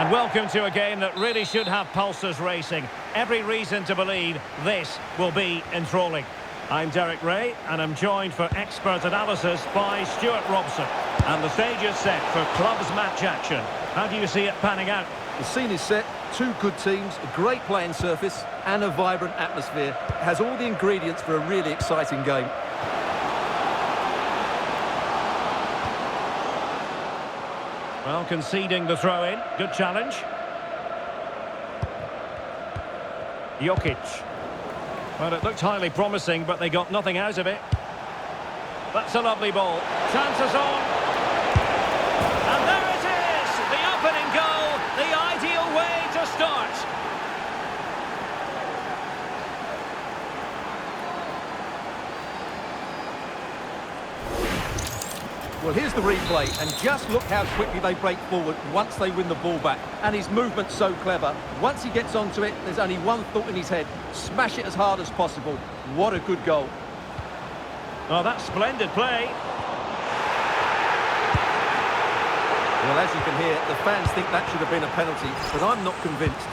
And welcome to a game that really should have pulses racing. Every reason to believe this will be enthralling. I'm Derek Ray, and I'm joined for expert analysis by Stuart Robson. And the stage is set for clubs match action. How do you see it panning out? The scene is set, two good teams, a great playing surface and a vibrant atmosphere. It has all the ingredients for a really exciting game. Well, conceding the throw-in. Good challenge. Jokic. Well, it looked highly promising, but they got nothing out of it. That's a lovely ball. Chances on. And there it is! The opening goal, the ideal way to start. Well, here's the replay, and just look how quickly they break forward once they win the ball back. And his movement's so clever. Once he gets onto it, there's only one thought in his head. Smash it as hard as possible. What a good goal. Oh, that's splendid play. Well, as you can hear, the fans think that should have been a penalty, but I'm not convinced.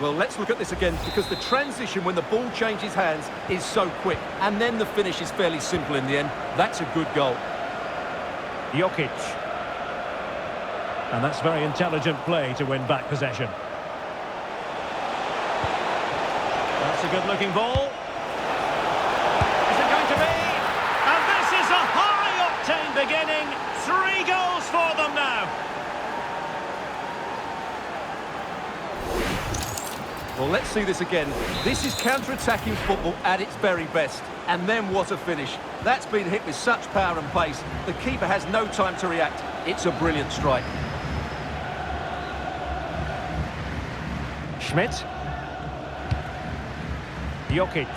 Well, let's look at this again, because the transition when the ball changes hands is so quick, and then the finish is fairly simple in the end. That's a good goal. Jokic. And that's very intelligent play to win back possession. That's a good-looking ball. Is it going to be? And this is a high-octane beginning. 3 goals for them now. Well, let's see this again. This is counter-attacking football at its very best. And then what a finish. That's been hit with such power and pace. The keeper has no time to react. It's a brilliant strike. Schmidt. Jokic.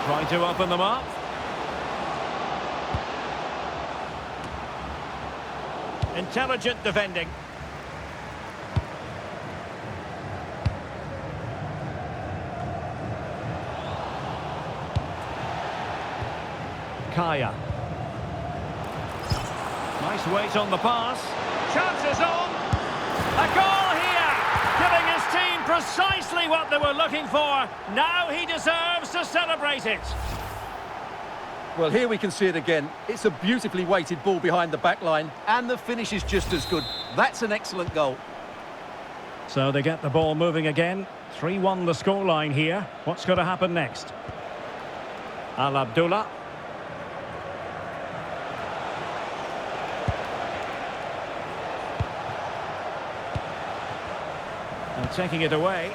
Trying to open them up. Intelligent defending. Kaya. Nice weight on the pass. Chances on. A goal here. Giving his team precisely what they were looking for. Now he deserves to celebrate it. Well, here we can see it again. It's a beautifully weighted ball behind the back line, and the finish is just as good. That's an excellent goal. So they get the ball moving again. 3-1 the scoreline here. What's going to happen next? Al Abdullah. And taking it away.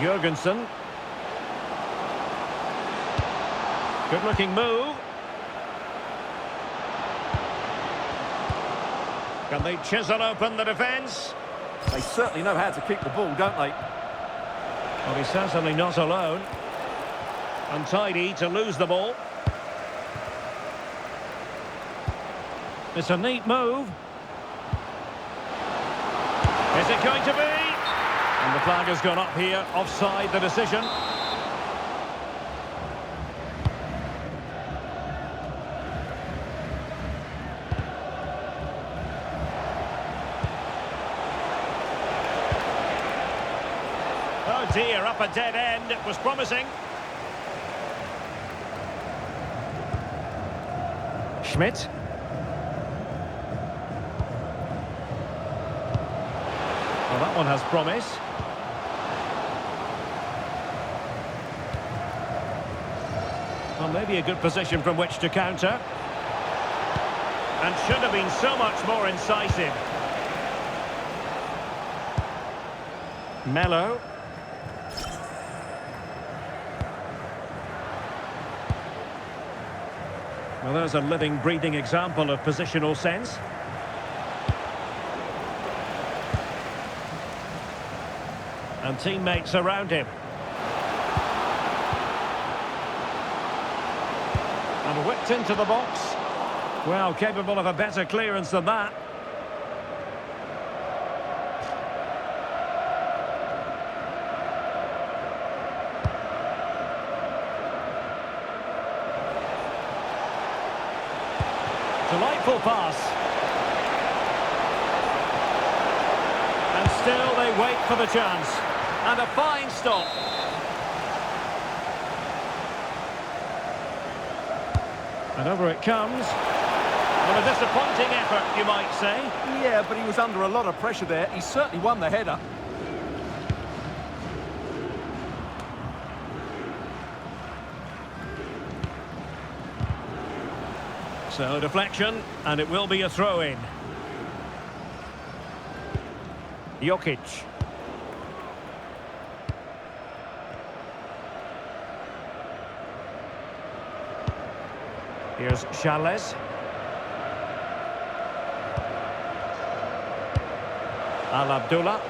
Jurgensen. Good looking move. Can they chisel open the defence? They certainly know how to keep the ball, don't they? Well, he's certainly not alone. Untidy to lose the ball. It's a neat move. Is it going to be? And the flag has gone up here. Offside the decision. Oh dear, up a dead end. It was promising. Schmidt. Well, that one has promise. Well, maybe a good position from which to counter. And should have been so much more incisive. Mello. Well, there's a living, breathing example of positional sense. And teammates around him. And whipped into the box. Well, capable of a better clearance than that. Delightful pass. And still they wait for the chance. And a fine stop. And over it comes. Well, a disappointing effort, you might say. Yeah, but he was under a lot of pressure there. He certainly won the header. So, deflection, and it will be a throw-in. Jokic. Here's Charles. Al Abdullah.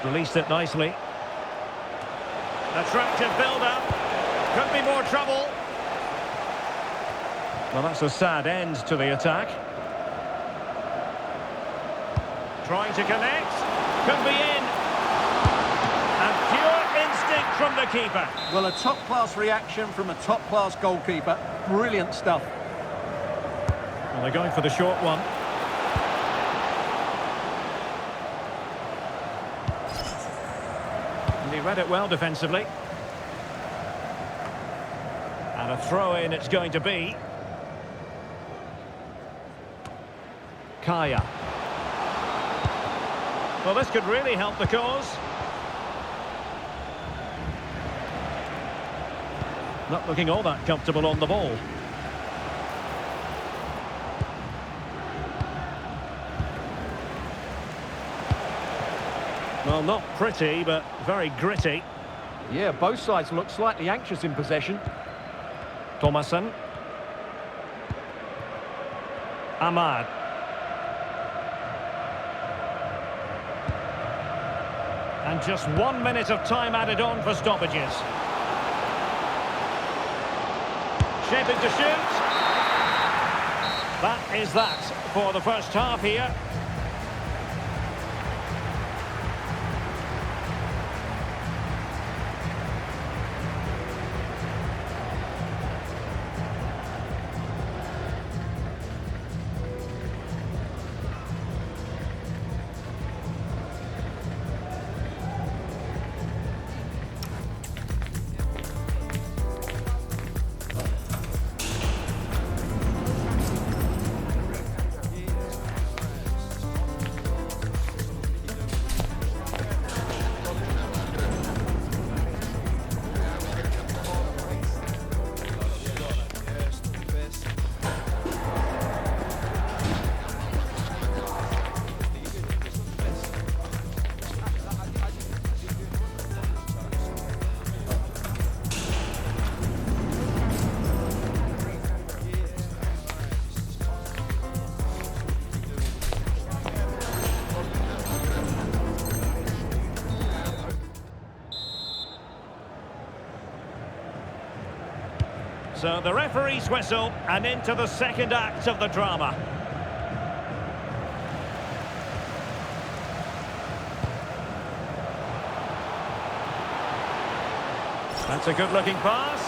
Released it nicely. Attractive build-up. Could be more trouble. Well, that's a sad end to the attack. Trying to connect. Could be in. And pure instinct from the keeper. Well, a top-class reaction from a top-class goalkeeper. Brilliant stuff. Well, they're going for the short one. And he read it well defensively. And a throw-in it's going to be. Kaya. Well, this could really help the cause. Not looking all that comfortable on the ball. Well, not pretty, but very gritty. Yeah, both sides look slightly anxious in possession. Thomasson. Ahmad. And just 1 minute of time added on for stoppages. Shaping to shoot. That is that for the first half here. So the referee's whistle, and into the second act of the drama. That's a good-looking pass.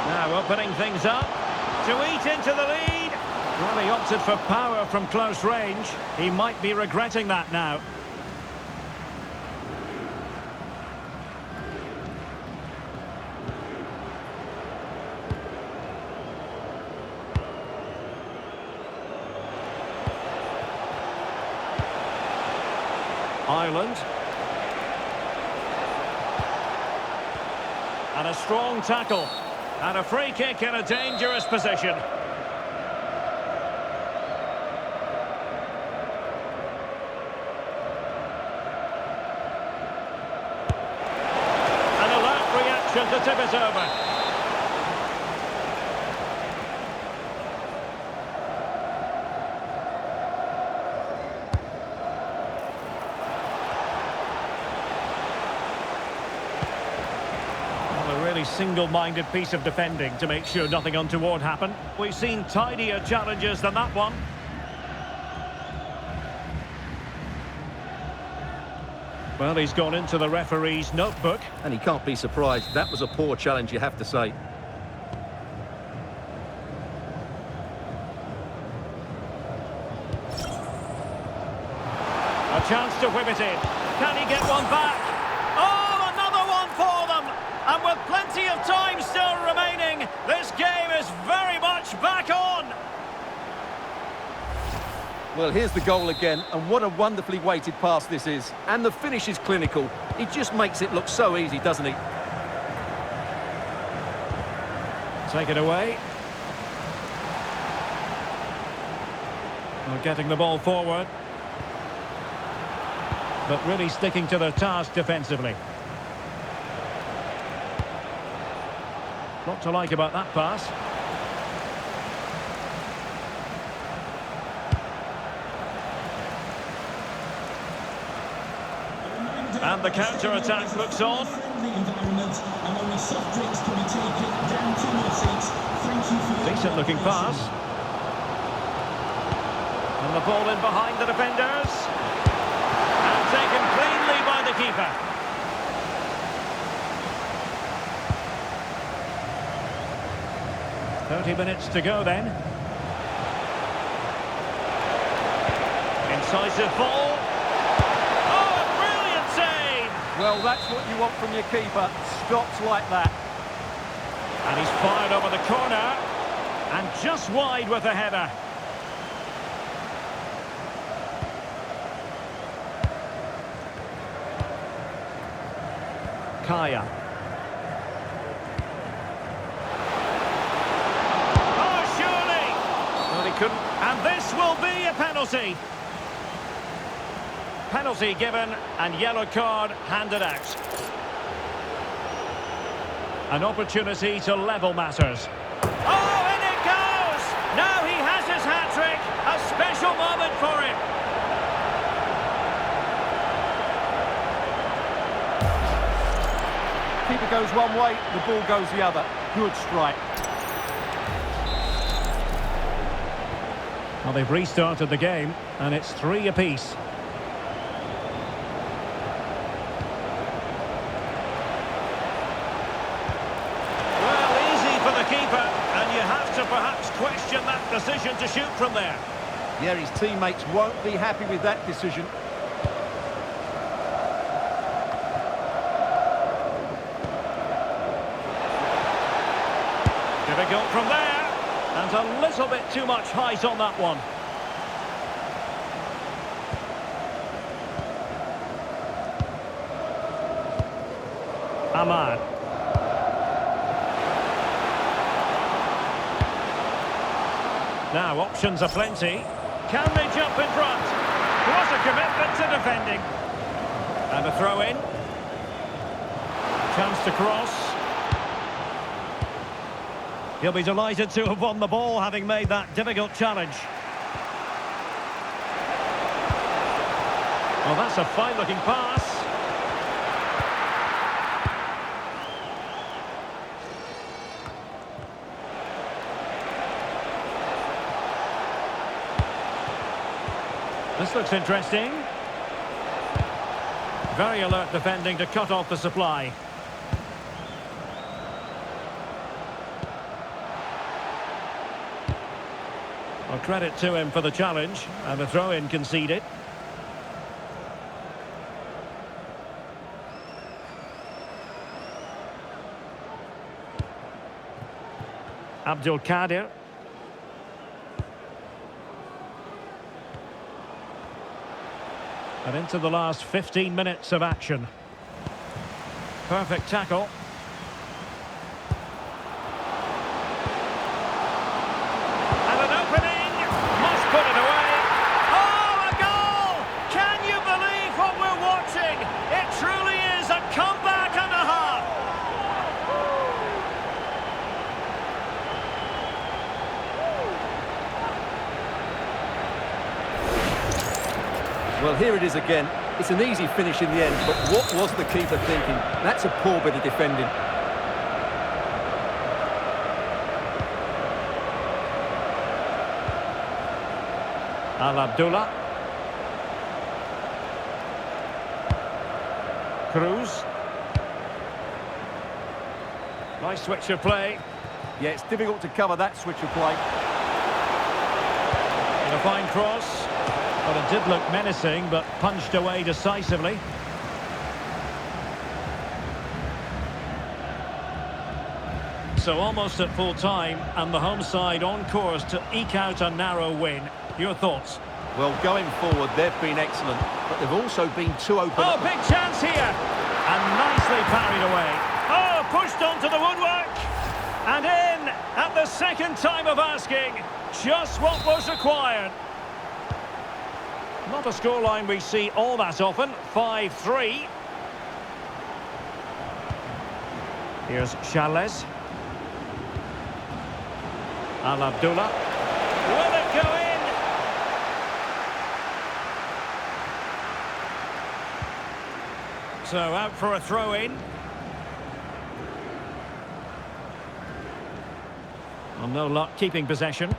Now opening things up to eat into the lead. Well, he opted for power from close range. He might be regretting that now. Ireland. And a strong tackle. And a free kick in a dangerous position. to tip it over. A really single-minded piece of defending to make sure nothing untoward happened. We've seen tidier challenges than that one. Well, he's gone into the referee's notebook. And he can't be surprised. That was a poor challenge, you have to say. A chance to whip it in. Can he get one back? Oh, another one for them! And with plenty of time still remaining, this game is very much back on! Well, here's the goal again, and what a wonderfully weighted pass this is. And the finish is clinical. He just makes it look so easy, doesn't he? Take it away. They're getting the ball forward. But really sticking to their task defensively. Lot to like about that pass. And the counter-attack looks on. Decent-looking pass. And the ball in behind the defenders. And taken cleanly by the keeper. "30 minutes to go then. Incisive ball. Oh, a brilliant save! Well, that's what you want from your keeper. Stops like that. And he's fired over the corner. And just wide with the header. Kaya. Oh, surely! Well, he couldn't. And this will be a penalty. Penalty given and yellow card handed out. An opportunity to level matters. Oh, in it goes! Now he has his hat-trick. A special moment for him. Keeper goes one way, the ball goes the other. Good strike. Well, they've restarted the game, and it's 3 apiece. Well, easy for the keeper, and you have to perhaps question that decision to shoot from there. Yeah, his teammates won't be happy with that decision. Difficult from there, and a little bit too much height on that one. Ahmad. Now options are plenty. Can they jump in front? What a commitment to defending. And a throw in. Chance to cross. He'll be delighted to have won the ball, having made that difficult challenge. Well, that's a fine-looking pass. This looks interesting. Very alert defending to cut off the supply. Well, credit to him for the challenge, and the throw-in conceded. Abdul Kadir. And into the last 15 minutes of action. Perfect tackle. And an opening. Must put it away. Oh, a goal! Can you believe what we're watching? It truly is a comeback and a half. Well, here it is again. It's an easy finish in the end, but what was the keeper thinking? That's a poor bit of defending. Al Abdullah. Cruz. Nice switch of play. Yeah, it's difficult to cover that switch of play. In a fine cross. Well, it did look menacing, but punched away decisively. So almost at full time, and the home side on course to eke out a narrow win. Your thoughts? Well, going forward, they've been excellent, but they've also been too open. Oh, big chance here! And nicely parried away. Oh, pushed onto the woodwork! And in at the second time of asking. Just what was required. Not a scoreline we see all that often. 5-3. Here's Charles. Al Abdullah. Will it go in? So out for a throw-in. Well, no luck keeping possession.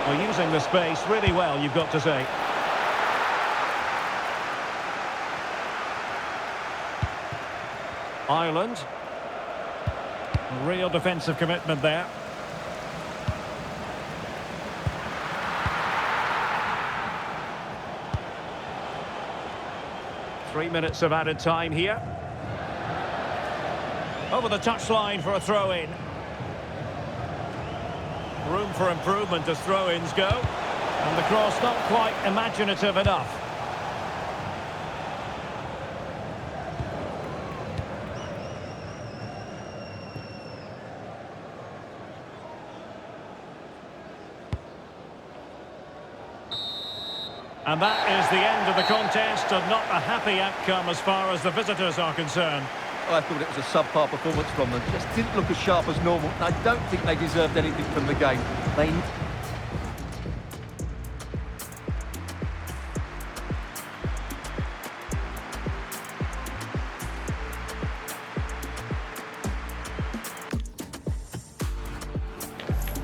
Well, using the space really well, you've got to say. Ireland. Real defensive commitment there. Three minutes of added time here. Over the touchline for a throw-in. Room for improvement as throw-ins go. And the cross not quite imaginative enough. And that is the end of the contest, and not a happy outcome as far as the visitors are concerned. I thought it was a subpar performance from them. Just didn't look as sharp as normal. I don't think they deserved anything from the game. They